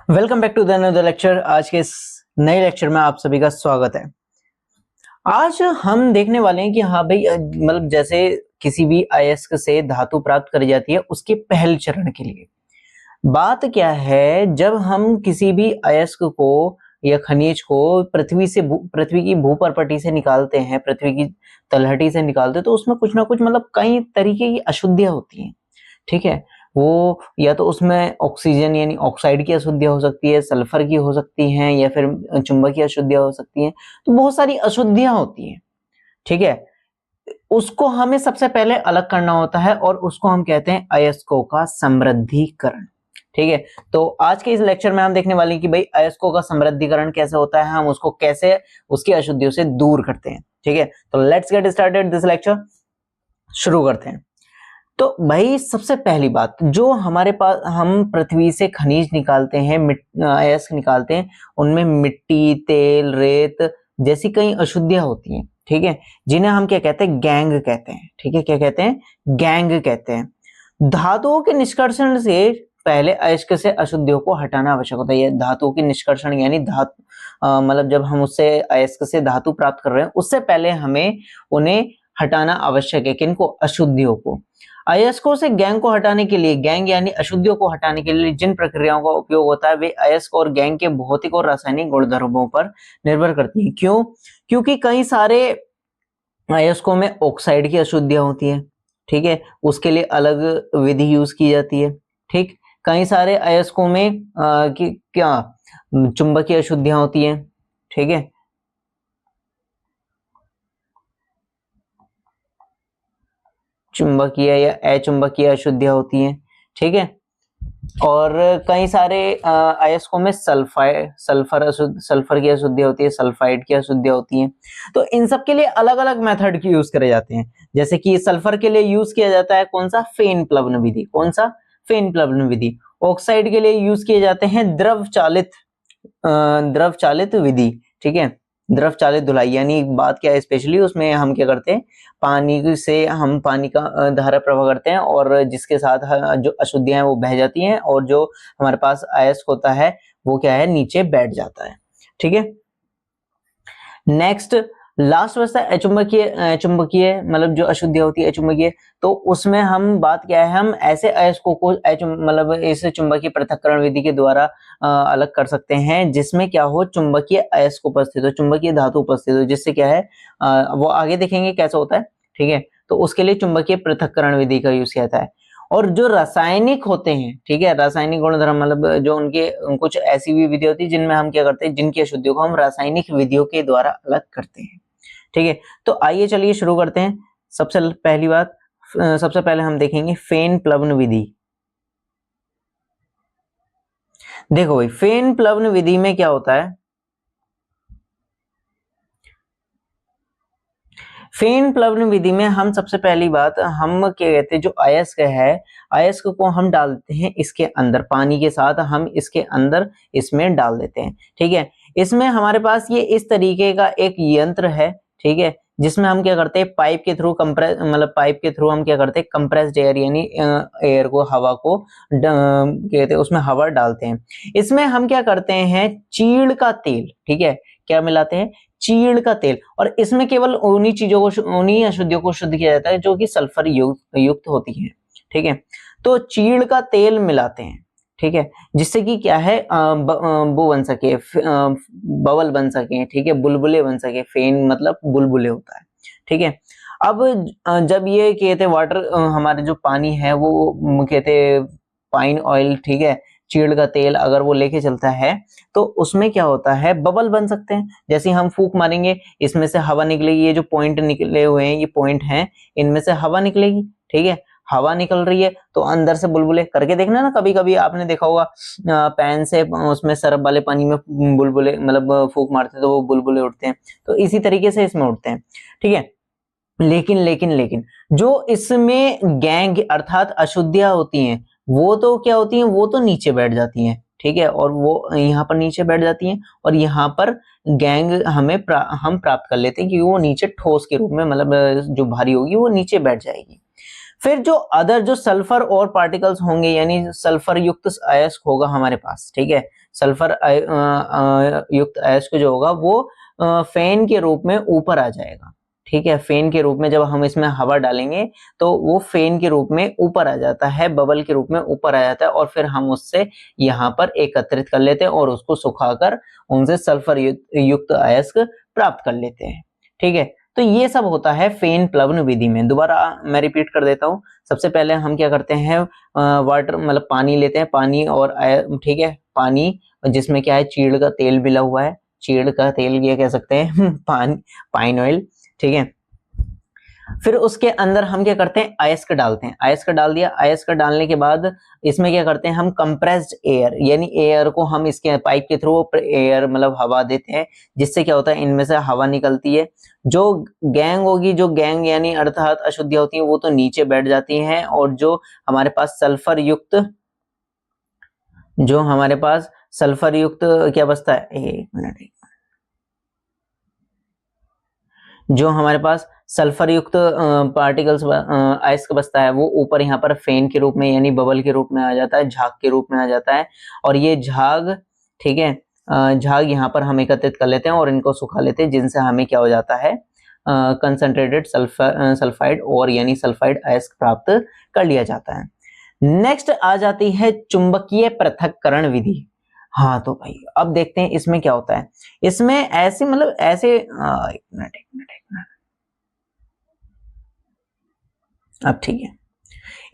Welcome back to the another lecture. आज के इस नए लेक्चर में आप सभी का स्वागत है। आज हम देखने वाले हैं कि हाँ भाई, मतलब जैसे किसी भी अयस्क से धातु प्राप्त करी जाती है उसके पहले चरण के लिए बात क्या है। जब हम किसी भी अयस्क को या खनिज को पृथ्वी की भूपर्पटी से निकालते हैं, पृथ्वी की तलहटी से निकालते हैं, तो उसमें कुछ ना कुछ मतलब कई तरीके की अशुद्धियां होती हैं। ठीक है, वो या तो उसमें ऑक्सीजन यानी ऑक्साइड की अशुद्धियां हो सकती है, सल्फर की हो सकती हैं, या फिर चुंबकीय अशुद्धियां हो सकती हैं। तो बहुत सारी अशुद्धियां होती हैं। ठीक है, उसको हमें सबसे पहले अलग करना होता है और उसको हम कहते हैं अयस्कों का समृद्धिकरण। ठीक है, तो आज के इस लेक्चर में हम देखने वाले हैं कि भाई अयस्कों का समृद्धिकरण कैसे होता है, हम उसको कैसे उसकी अशुद्धियों से दूर करते हैं। ठीक है, तो let's get started this lecture. शुरू करते हैं। तो भाई सबसे पहली बात, जो हमारे पास हम पृथ्वी से खनिज निकालते हैं, अयस्क निकालते हैं, उनमें मिट्टी, तेल, रेत जैसी कई अशुद्धियां होती हैं। ठीक है, जिन्हें हम क्या कहते हैं, गैंग कहते हैं। ठीक है, क्या कहते हैं, गैंग कहते हैं। धातुओं के निष्कर्षण से पहले अयस्क से अशुद्धियों को हटाना आवश्यक होता है। ये धातुओं की निष्कर्षण यानी मतलब जब हम उससे अयस्क से धातु प्राप्त कर रहे हैं उससे पहले हमें उन्हें हटाना आवश्यक है। किनको, अशुद्धियों को। अयस्कों से गैंग को हटाने के लिए, गैंग यानी अशुद्धियों को हटाने के लिए जिन प्रक्रियाओं का उपयोग होता है वे अयस्क और गैंग के भौतिक और रासायनिक गुणधर्मों पर निर्भर करती हैं। क्यों? क्योंकि कई सारे अयस्कों में ऑक्साइड की अशुद्धियां होती है। ठीक है, उसके लिए अलग विधि यूज की जाती है। ठीक, कई सारे अयस्कों में क्या चुंबकीय अशुद्धियां होती हैं। ठीक है, चुंबकीय या अचुंबकीय अशुद्धियां होती हैं। ठीक है, और कई सारे अयस्कों में सल्फर की अशुद्धियां होती है, सल्फाइड की अशुद्धियां होती हैं। तो इन सब के लिए अलग अलग मेथड की यूज करे जाते हैं। जैसे कि सल्फर के लिए यूज किया जाता है कौन सा, फेन प्लवन विधि। कौन सा, फेन प्लवन विधि। ऑक्साइड के लिए यूज किए जाते हैं द्रव चालित विधि। ठीक है, द्रव चालित धुलाई यानी बात क्या है, स्पेशली उसमें हम क्या करते हैं, पानी से हम पानी का धारा प्रवाह करते हैं और जिसके साथ जो अशुद्धियां हैं वो बह जाती हैं और जो हमारे पास अयस्क होता है वो क्या है, नीचे बैठ जाता है। ठीक है, नेक्स्ट लास्ट बचता है अचुंबकीय। चुंबकीय मतलब जो अशुद्धियां होती है अचुंबकीय, तो उसमें हम बात क्या है, हम ऐसे अयस्कों को मतलब इस चुंबकीय पृथक्करण विधि के द्वारा अलग कर सकते हैं जिसमें क्या हो, चुंबकीय अयस्क उपस्थित हो, चुंबकीय धातु उपस्थित हो, जिससे क्या है वो आगे देखेंगे कैसा होता है। ठीक है, तो उसके लिए चुंबकीय पृथक्करण विधि का यूज किया जाता है। और जो रासायनिक होते हैं, ठीक है, रासायनिक गुणधर्म मतलब जो उनके कुछ ऐसी भी विधि होती है जिनमें हम क्या करते हैं, जिनकी अशुद्धियों को हम रासायनिक विधियों के द्वारा अलग करते हैं। ठीक है, तो आइए चलिए शुरू करते हैं। सबसे पहली बात, सबसे पहले हम देखेंगे फेन प्लवन विधि। देखो भाई, फेन प्लवन विधि में क्या होता है, फेन प्लवन विधि में हम सबसे पहली बात, हम क्या कहते हैं, जो अयस्क है, अयस्क को हम डालते हैं इसके अंदर, पानी के साथ हम इसके अंदर इसमें डाल देते हैं। ठीक है, इसमें हमारे पास ये इस तरीके का एक यंत्र है। ठीक है, जिसमें हम क्या करते हैं, पाइप के थ्रू मतलब पाइप के थ्रू हम क्या करते हैं, कंप्रेस्ड एयर यानी एयर को, हवा को कहते हैं, उसमें हवा डालते हैं। इसमें हम क्या करते हैं, चीड़ का तेल, ठीक है, क्या मिलाते हैं, चीड़ का तेल। और इसमें केवल उन्हीं चीजों को, उन्हीं अशुद्धियों को शुद्ध किया जाता है जो कि सल्फर युक्त होती है। ठीक है, तो चीड़ का तेल मिलाते हैं। ठीक है, जिससे कि क्या है, वो बन सके, बबल बन सके। ठीक है, बुलबुले बन सके। फेन मतलब बुलबुले होता है। ठीक है, अब जब ये कहते वाटर, हमारे जो पानी है वो कहते पाइन ऑयल, ठीक है, चीड़ का तेल अगर वो लेके चलता है तो उसमें क्या होता है, बबल बन सकते हैं। जैसे हम फूंक मारेंगे, इसमें से हवा निकलेगी। ये जो पॉइंट निकले हुए हैं, ये पॉइंट हैं, इनमें से हवा निकलेगी। ठीक है, हवा निकल रही है तो अंदर से बुलबुले, करके देखना ना, कभी कभी आपने देखा होगा पैन से उसमें सरफ वाले पानी में बुलबुले, मतलब फूंक मारते तो वो बुलबुले उठते हैं। तो इसी तरीके से इसमें उठते हैं। ठीक है, लेकिन लेकिन लेकिन जो इसमें गैंग अर्थात अशुद्धियां होती हैं वो तो क्या होती हैं, वो तो नीचे बैठ जाती हैं। ठीक है, और वो यहाँ पर नीचे बैठ जाती हैं और यहाँ पर गैंग हम प्राप्त कर लेते हैं क्योंकि वो नीचे ठोस के रूप में, मतलब जो भारी होगी वो नीचे बैठ जाएगी। फिर जो अदर जो सल्फर और पार्टिकल्स होंगे यानी सल्फर युक्त अयस्क होगा हमारे पास। ठीक है, सल्फर युक्त अयस्क जो होगा वो फेन के रूप में ऊपर आ जाएगा। ठीक है, फेन के रूप में जब हम इसमें हवा डालेंगे तो वो फेन के रूप में ऊपर आ जाता है, बबल के रूप में ऊपर आ जाता है, और फिर हम उससे यहाँ पर एकत्रित कर लेते हैं और उसको सुखाकर उनसे सल्फर युक्त अयस्क प्राप्त कर लेते हैं। ठीक है, तो ये सब होता है फेन प्लवन विधि में। दोबारा मैं रिपीट कर देता हूँ। सबसे पहले हम क्या करते हैं, वाटर मतलब पानी लेते हैं, पानी और ठीक है, पानी जिसमें क्या है, चीड़ का तेल मिला हुआ है, चीड़ का तेल ये कह सकते हैं पाइन ऑयल। ठीक है, फिर उसके अंदर हम क्या करते हैं, अयस्क डालते हैं। अयस्क डाल दिया, अयस्क डालने के बाद इसमें क्या करते हैं हम, कंप्रेस्ड एयर यानी एयर को हम इसके पाइप के थ्रू एयर मतलब हवा देते हैं, जिससे क्या होता है, इनमें से हवा निकलती है। जो गैंग होगी, जो गैंग यानी अर्थात अशुद्धियां होती हैं वो तो नीचे बैठ जाती हैं, और जो हमारे पास सल्फर युक्त क्या बचता है, एक मिनट, जो हमारे पास सल्फर युक्त पार्टिकल्स अयस्क बचता है वो ऊपर यहाँ पर फेन के रूप में यानी बबल के रूप में आ जाता है, झाग के रूप में आ जाता है। और ये झाग, ठीक है, झाग यहाँ पर हम एकत्रित कर लेते हैं और इनको सुखा लेते हैं, जिनसे हमें क्या हो जाता है, कंसंट्रेटेड सल्फाइड और यानी सल्फाइड अयस्क प्राप्त कर लिया जाता है। नेक्स्ट आ जाती है चुंबकीय पृथक्करण विधि। हाँ तो भाई अब देखते हैं इसमें क्या होता है। इसमें ऐसे मतलब ऐसे एक मिनट अब ठीक है,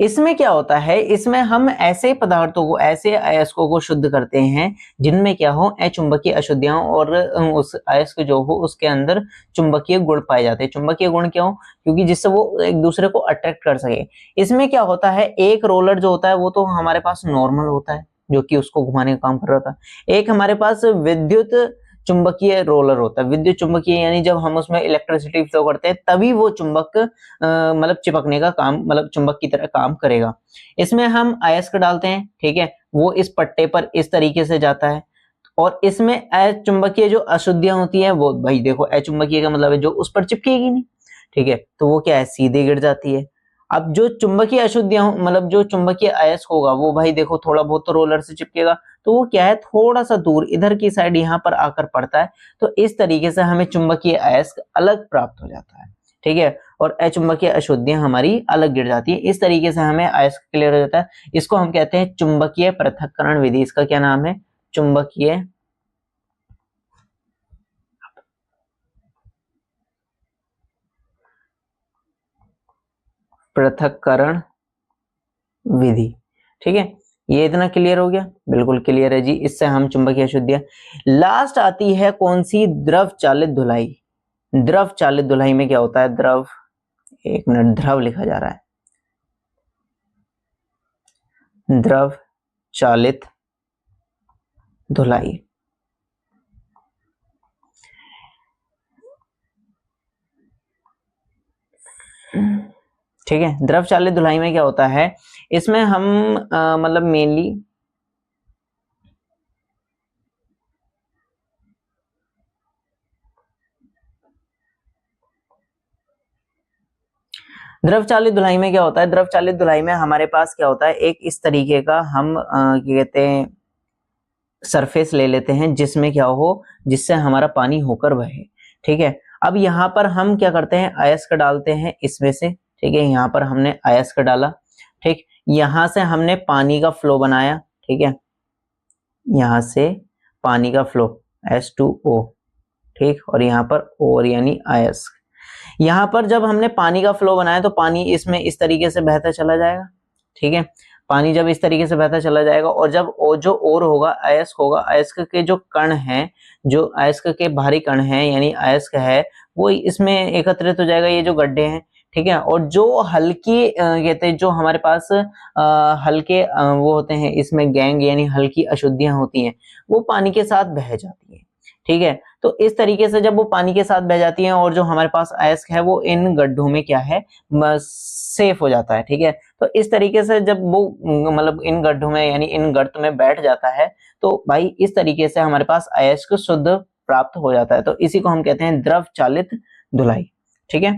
इसमें क्या होता है, इसमें हम ऐसे पदार्थों को, ऐसे अयस्कों को शुद्ध करते हैं जिनमें क्या हो, अचुंबकीय अशुद्धियां और उस अयस्क जो हो उसके अंदर चुंबकीय गुण पाए जाते हैं। चुंबकीय गुण क्यों, क्योंकि जिससे वो एक दूसरे को अट्रैक्ट कर सके। इसमें क्या होता है, एक रोलर जो होता है वो तो हमारे पास नॉर्मल होता है जो कि उसको घुमाने का काम कर रहा था। एक हमारे पास विद्युत चुंबकीय रोलर होता है। विद्युत चुंबकीय यानी जब हम उसमें इलेक्ट्रिसिटी फ्लो करते हैं तभी वो चुंबक मतलब चिपकने का काम, मतलब चुंबक की तरह काम करेगा। इसमें हम अयस्क डालते हैं, ठीक है, वो इस पट्टे पर इस तरीके से जाता है, और इसमें अचुंबकीय जो अशुद्धियां होती हैं वो भाई देखो, अचुंबकीय का मतलब है जो उस पर चिपकेगी नहीं, ठीक है, तो वो क्या है, सीधे गिर जाती है। अब जो चुंबकीय अशुद्धियां मतलब जो चुंबकीय अयस्क होगा वो भाई देखो थोड़ा बहुत तो रोलर से चिपकेगा, तो वो क्या है, थोड़ा सा दूर इधर की साइड यहाँ पर आकर पड़ता है, तो इस तरीके से हमें चुंबकीय अयस्क अलग प्राप्त हो जाता है। ठीक है, और अचुंबकीय अशुद्धियां हमारी अलग गिर जाती है। इस तरीके से हमें अयस्क क्लियर हो जाता है। इसको हम कहते हैं चुंबकीय पृथक्करण विधि। इसका क्या नाम है, चुंबकीय पृथक्करण विधि। ठीक है, ये इतना क्लियर हो गया, बिल्कुल क्लियर है जी। इससे हम चुंबकीय अशुद्धियां। लास्ट आती है कौन सी, द्रव चालित धुलाई। द्रव चालित धुलाई में क्या होता है, द्रव, एक मिनट, द्रव लिखा जा रहा है, द्रव चालित धुलाई। ठीक है, द्रव चालित धुलाई में क्या होता है, इसमें हम मतलब मेनली द्रव चालित धुलाई में क्या होता है, द्रव चालित धुलाई में हमारे पास क्या होता है, एक इस तरीके का हम क्या कहते हैं, सरफेस ले लेते हैं जिसमें क्या हो, जिससे हमारा पानी होकर बहे। ठीक है, अब यहाँ पर हम क्या करते हैं, अयस्क डालते हैं इसमें से। ठीक है, यहाँ पर हमने अयस्क डाला, ठीक, यहाँ से हमने पानी का फ्लो बनाया। ठीक है, यहाँ से पानी का फ्लो H2O, ठीक, और यहाँ पर और यानी अयस्क। यहाँ पर जब हमने पानी का फ्लो बनाया तो पानी इसमें इस तरीके से बहता चला जाएगा। ठीक है, पानी जब इस तरीके से बहता चला जाएगा, और जब जो और होगा, अयस्क होगा, अयस्क के जो कण हैं, जो अयस्क के बाहरी कण हैं यानी अयस्क है, वो इसमें एकत्रित हो जाएगा, ये जो गड्ढे हैं। ठीक है, और जो हल्की कहते हैं, जो हमारे पास हल्के वो होते हैं, इसमें गैंग यानी हल्की अशुद्धियां होती हैं, वो पानी के साथ बह जाती है। ठीक है, तो इस तरीके से जब वो पानी के साथ बह जाती हैं और जो हमारे पास अयस्क है वो इन गड्ढों में क्या है, सेफ हो जाता है। ठीक है, तो इस तरीके से जब वो मतलब इन गड्ढों में यानी इन गर्त में बैठ जाता है, तो भाई इस तरीके से हमारे पास अयस्क शुद्ध प्राप्त हो जाता है। तो इसी को हम कहते हैं द्रव चालित धुलाई। ठीक है,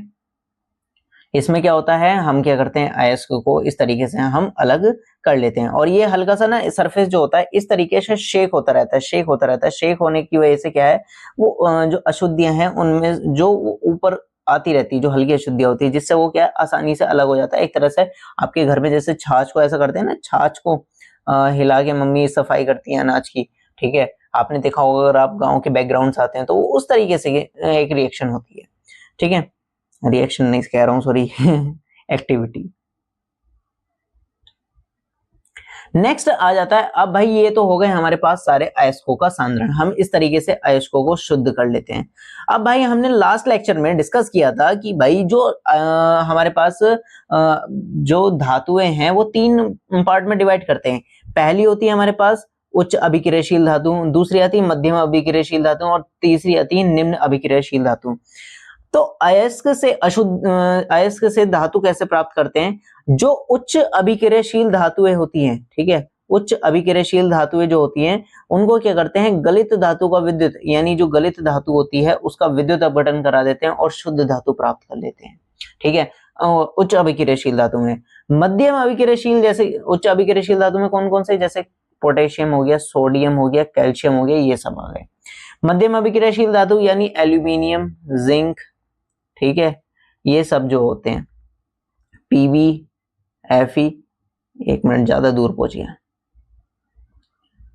इसमें क्या होता है, हम क्या करते हैं, अयस्क को इस तरीके से हम अलग कर लेते हैं और ये हल्का सा ना सरफेस जो होता है इस तरीके से शेक होता रहता है, शेक होता रहता है। शेक होने की वजह से क्या है, वो जो अशुद्धियां हैं उनमें जो ऊपर आती रहती है, जो हल्की अशुद्धियां होती है, जिससे वो क्या है आसानी से अलग हो जाता है। एक तरह से आपके घर में जैसे छाछ को ऐसा करते हैं ना, छाछ को हिला के मम्मी सफाई करती है अनाज की, ठीक है, आपने देखा होगा अगर आप गाँव के बैकग्राउंड से आते हैं तो उस तरीके से एक रिएक्शन होती है, ठीक है, रिएक्शन नहीं कह रहा हूं, सॉरी एक्टिविटी। नेक्स्ट आ जाता है, अब भाई ये तो हो गए हमारे पास सारे अयस्कों का सांद्रण, हम इस तरीके से अयस्कों को शुद्ध कर लेते हैं। अब भाई हमने लास्ट लेक्चर में डिस्कस किया था कि भाई जो हमारे पास जो धातुएं हैं वो 3 पार्ट में डिवाइड करते हैं। पहली होती है हमारे पास उच्च अभिक्रियाशील धातु, दूसरी आती है मध्यम अभिक्रियाशील धातु और तीसरी आती है निम्न अभिक्रियाशील धातु। तो अयस्क से धातु कैसे प्राप्त करते हैं, जो उच्च अभिक्रियाशील धातुएं होती हैं, ठीक है, उच्च अभिक्रियाशील धातुएं जो होती हैं उनको क्या करते हैं, गलित धातु का विद्युत, यानी जो गलित धातु होती है उसका विद्युत अपघटन करा देते हैं और शुद्ध धातु प्राप्त कर लेते हैं, ठीक है, उच्च अभिक्रियाशील धातु में। मध्यम अभिक्रियाशील, जैसे उच्च अभिक्रियाशील धातु में कौन कौन से, जैसे पोटेशियम हो गया, सोडियम हो गया, कैल्शियम हो गया, ये सब आ गए। मध्यम अभिक्रियाशील धातु यानी एल्यूमिनियम, जिंक, ठीक है, ये सब जो होते हैं, पीबी, एफई, एक मिनट ज्यादा दूर पहुंच गया,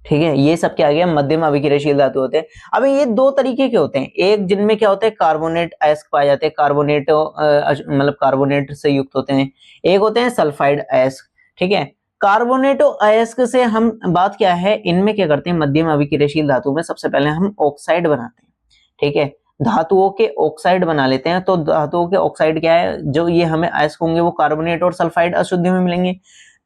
ठीक है, ये सब क्या आ गया, मध्यम अभिक्रियाशील धातु होते हैं। अब ये 2 तरीके के होते हैं, एक जिनमें क्या होता है कार्बोनेट अयस्क पाए जाते हैं, कार्बोनेट मतलब कार्बोनेट से युक्त होते हैं, एक होते हैं सल्फाइड अयस्क, ठीक है। कार्बोनेट अयस्क से हम बात क्या है, इनमें क्या करते हैं, मध्यम अभिक्रियाशील धातु में सबसे पहले हम ऑक्साइड बनाते हैं, ठीक है, धातुओं के ऑक्साइड बना लेते हैं। तो धातुओं के ऑक्साइड क्या है, जो ये हमें अयस्क होंगे वो कार्बोनेट और सल्फाइड अशुद्धि में मिलेंगे।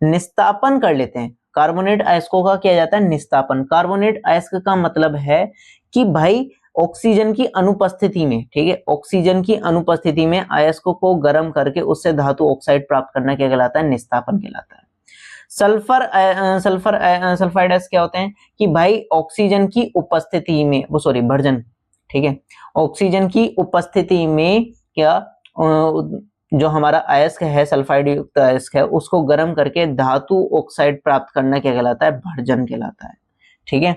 निस्तापन कर लेते हैं, कार्बोनेट अयस्कों का किया जाता है निस्तापन। कार्बोनेट अयस्क का मतलब है कि भाई ऑक्सीजन की अनुपस्थिति में, ठीक है, ऑक्सीजन की अनुपस्थिति में अयस्क को गर्म करके उससे धातु ऑक्साइड प्राप्त करना क्या कहलाता है, निस्तापन कहलाता है। सल्फाइड अयस्क क्या होते हैं कि भाई ऑक्सीजन की उपस्थिति में, वो सॉरी भर्जन, ठीक है, ऑक्सीजन की उपस्थिति में क्या जो हमारा अयस्क है, सल्फाइड युक्त अयस्क है, उसको गर्म करके धातु ऑक्साइड प्राप्त करना क्या कहलाता है, भर्जन कहलाता है, ठीक है,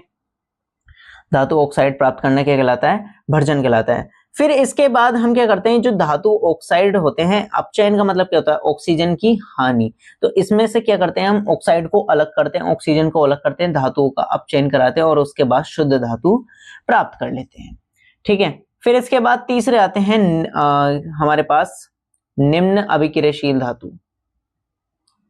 धातु ऑक्साइड प्राप्त करना क्या कहलाता है, भर्जन कहलाता है। फिर इसके बाद हम क्या करते हैं, जो धातु ऑक्साइड होते हैं, अपचयन का मतलब क्या होता है, ऑक्सीजन की हानि, तो इसमें से क्या करते हैं, हम ऑक्साइड को अलग करते हैं, ऑक्सीजन को अलग करते हैं, धातुओं का अपचयन कराते हैं और उसके बाद शुद्ध धातु प्राप्त कर लेते हैं, ठीक है। फिर इसके बाद तीसरे आते हैं हमारे पास निम्न अभिक्रियाशील धातु,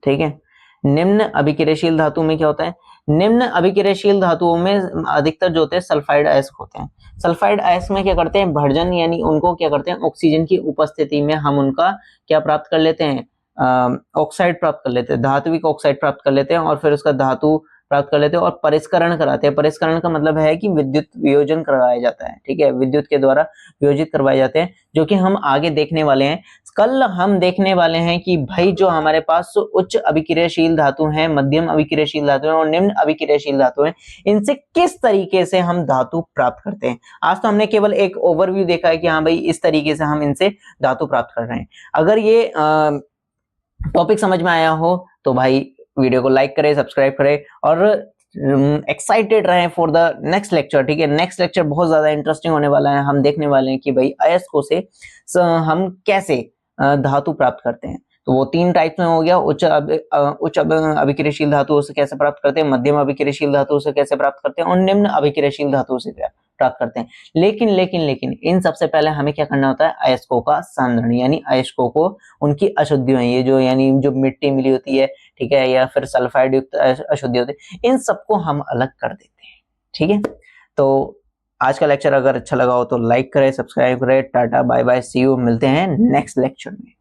ठीक है। निम्न अभिक्रियाशील धातु में क्या होता है, निम्न अभिक्रियाशील धातुओं में अधिकतर जो होते हैं सल्फाइड अयस्क होते हैं। सल्फाइड अयस्क में क्या करते हैं, भर्जन, यानी उनको क्या करते हैं, ऑक्सीजन की उपस्थिति में हम उनका क्या प्राप्त कर लेते हैं, ऑक्साइड प्राप्त कर लेते हैं, धात्विक ऑक्साइड प्राप्त कर लेते हैं और फिर उसका धातु प्राप्त कर लेते हैं और परिष्करण कराते हैं। परिष्करण का मतलब है कि विद्युत वियोजन करवाया जाता है, ठीक है, विद्युत के द्वारा वियोजित करवाए जाते हैं, जो कि हम आगे देखने वाले हैं। कल हम देखने वाले हैं कि भाई जो हमारे पास उच्च अभिक्रियाशील धातु हैं, मध्यम अभिक्रियाशील धातु हैं और निम्न अभिक्रियाशील धातु हैं, इनसे किस तरीके से हम धातु प्राप्त करते हैं। आज तो हमने केवल एक ओवरव्यू देखा है कि हाँ भाई इस तरीके से हम इनसे धातु प्राप्त कर रहे हैं। अगर ये टॉपिक समझ में आया हो तो भाई वीडियो को लाइक करें, सब्सक्राइब करें और एक्साइटेड रहें फॉर द नेक्स्ट लेक्चर, ठीक है। नेक्स्ट लेक्चर बहुत ज्यादा इंटरेस्टिंग होने वाला है। हम देखने वाले हैं कि भाई अयस्कों से हम कैसे धातु प्राप्त करते हैं। तो वो 3 टाइप्स में हो गया, उच्च अभिक्रियाशील धातुओं से कैसे प्राप्त करते हैं, मध्यम अभिक्रियाशील धातुओं से कैसे प्राप्त करते हैं और निम्न अभिक्रियाशील धातुओं से प्राप्त करते हैं। लेकिन इन सबसे पहले हमें क्या करना होता है, अयस्कों का सांद्रण, यानी अयस्कों को उनकी अशुद्धियां, ये जो यानी जो मिट्टी मिली होती है, ठीक है, या फिर सल्फाइड युक्त अशुद्धि होती है, इन सबको हम अलग कर देते हैं, ठीक है। तो आज का लेक्चर अगर अच्छा लगा हो तो लाइक करें, सब्सक्राइब करें। Tata bye bye, see you, मिलते हैं नेक्स्ट लेक्चर में।